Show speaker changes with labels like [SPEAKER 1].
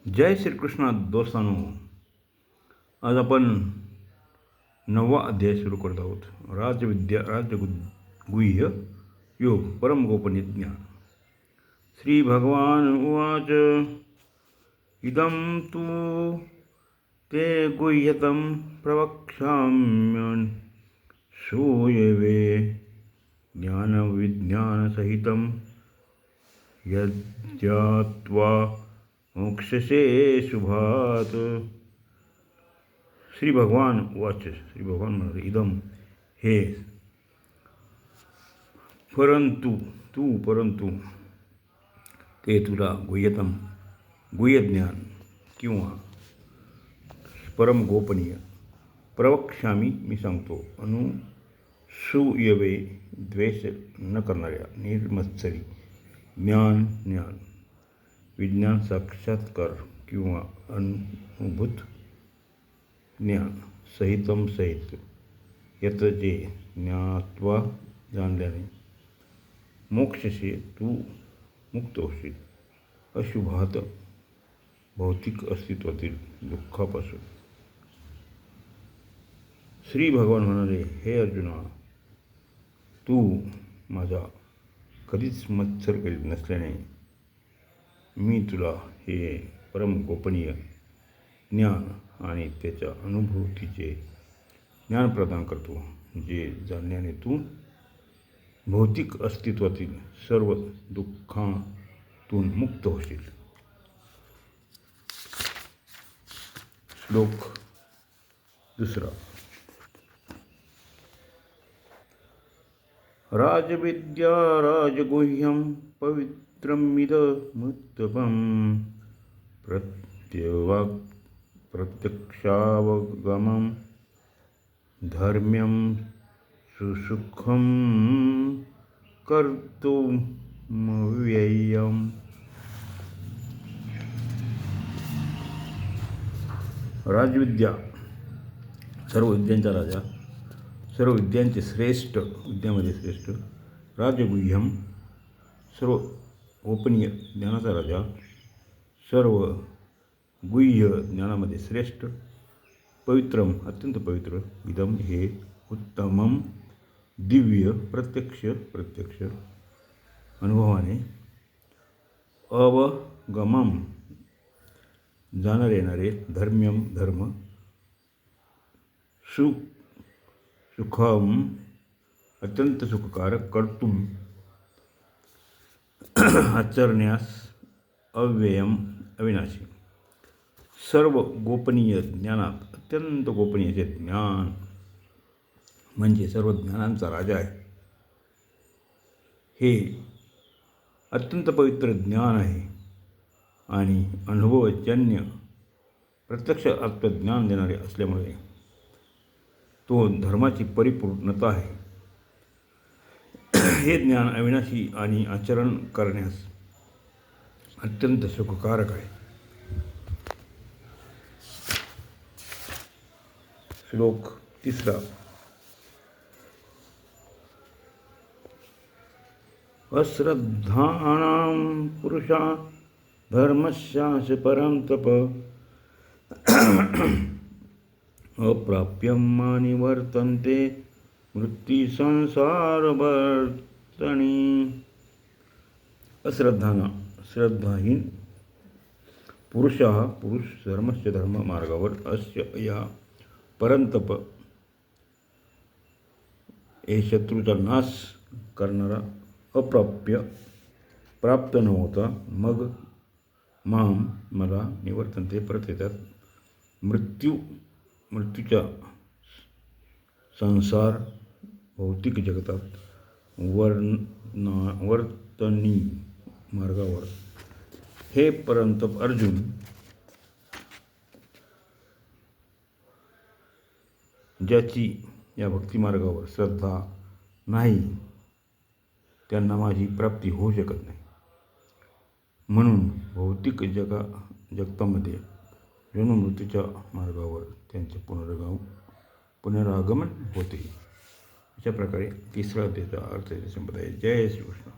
[SPEAKER 1] जय श्रीकृष्ण दोस्तांनो. आज आपण 9वा अध्याय सुरू करत आहोत. राजविद्या राजगुह्य योग परम गोपनीय ज्ञान. श्री भगवान उवाच इदं तु ते गुह्यतं प्रवक्ष्याम्यहं श्रूयवे ज्ञानविज्ञानसहितं यज्ञात्वा मोक्षसे शुभात. श्री भगवान वाच. श्री भगवान म्हणाले इदम हे परंतु ते तुला गुह्यतम गुह्यज्ञान किंवा परम गोपनीय प्रवक्ष्यामी मी सांगतो. अनुसूयवे द्वेष न करणाऱ्या निर्मत्सरी ज्ञान विज्ञान साक्षात्कार किंवा अनुभूत ज्ञान सहित यत जे ज्ञात्वा जाणल्याने मोक्षसे तू मुक्त होशील अशुभात भौतिक अस्तित्वातील दुःखापासून. श्री भगवान म्हणाले हे अर्जुना, तू माझा कधीच मत्सर करीत नसल्याने मी तुला हे परम गोपनीय ज्ञान आणि त्याच्या अनुभूतीचे ज्ञान प्रदान करतो, जे जाणण्याने तू भौतिक अस्तित्वातील सर्व दुःखातून मुक्त होशील. श्लोक 2. राजविद्या राजगुह्यं पवित्रमिदमुत्तमं प्रत्यक्षावगमं धर्म्यं सुसुखं कर्तुमव्ययम्. राजविद्या सर्व विद्यांचा राजा, सर्व विद्यांचे श्रेष्ठ, विद्यामध्ये श्रेष्ठ. राजगुह्यम सर्व गोपनीय ज्ञानाचा राजा, सर्व गुह्य ज्ञानामध्ये श्रेष्ठ. पवित्रम अत्यंत पवित्र. इदम हे उत्तमम दिव्य. प्रत्यक्ष अनुभवाने. अवगमम जाणारे येणारे. धर्म्यम धर्म. सुखम अत्यंत सुखकारक. कर्तुम आचरण्यास. अव्ययम अविनाशी. सर्व गोपनीय ज्ञानात अत्यंत गोपनीय ज्ञान म्हणजे सर्व ज्ञानांचा राजा आहे. हे अत्यंत पवित्र ज्ञान आहे आणि अनुभवजन्य प्रत्यक्ष आत्मज्ञान देणारे असल्यामुळे तो धर्माची परिपूर्णता आहे. हे ज्ञान अविनाशी आणि आचरण करण्यास अत्यंत सुखकारक आहे. श्लोक 3. अश्रद्धानां पुरुषा धर्मस्यास्य परं तप अप्राप्यं मानिवर्तन्ते मृत्युसंसारवर्तनी. अश्रद्धाना श्रद्धाहीन. पुरुष धर्मस्य धर्म मार्गावर. अस्य या परंतप हे शत्रूचा नाश करणारा. अप्राप्य प्राप्त न होता. मग माम मला निवर्तनते परत येतात. मृत्यूच्या संसार भौतिक जगतात. वर्तनी मार्गावर. हे परंतप अर्जुन, ज्याची या भक्तिमार्गावर श्रद्धा नाही त्यांना माझी प्राप्ती होऊ शकत नाही. म्हणून भौतिक जगतामध्ये जन्म मृत्यूच्या मार्गावर त्यांचे पुनरागमन होते. अशा प्रकारे 3रा अध्यायाचा अर्थ संपत आहे. जय श्रीकृष्ण.